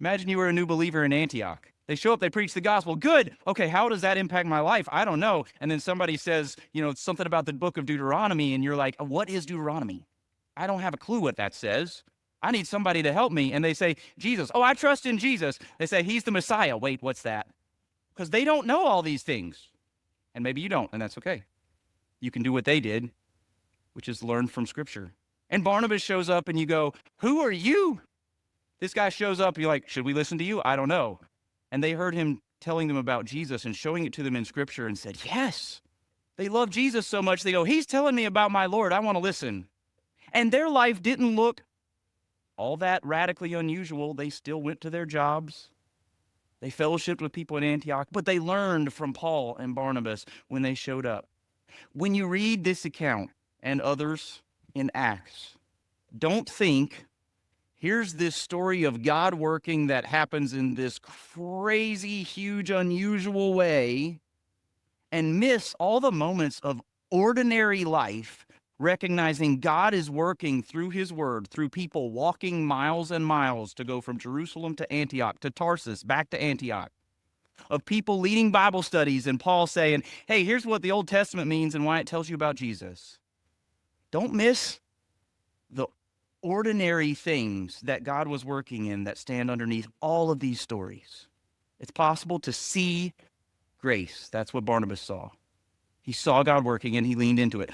Imagine you were a new believer in Antioch. They show up, they preach the gospel. Good. Okay, how does that impact my life? I don't know. And then somebody says, something about the book of Deuteronomy, and you're like, what is Deuteronomy? I don't have a clue what that says. I need somebody to help me. And they say, Jesus. Oh, I trust in Jesus. They say, he's the Messiah. Wait, what's that? Because they don't know all these things. And maybe you don't, and that's okay. You can do what they did, which is learn from Scripture. And Barnabas shows up, and you go, who are you? This guy shows up, you're like, should we listen to you? I don't know. And they heard him telling them about Jesus and showing it to them in Scripture and said, yes. They love Jesus so much, they go, he's telling me about my Lord. I want to listen. And their life didn't look all that radically unusual. They still went to their jobs. They fellowshiped with people in Antioch, but they learned from Paul and Barnabas when they showed up. When you read this account and others in Acts, don't think, here's this story of God working that happens in this crazy, huge, unusual way, and miss all the moments of ordinary life, recognizing God is working through his word, through people walking miles and miles to go from Jerusalem to Antioch, to Tarsus, back to Antioch, of people leading Bible studies and Paul saying, hey, here's what the Old Testament means and why it tells you about Jesus. Don't miss the ordinary things that God was working in that stand underneath all of these stories. It's possible to see grace. That's what Barnabas saw. He saw God working and he leaned into it.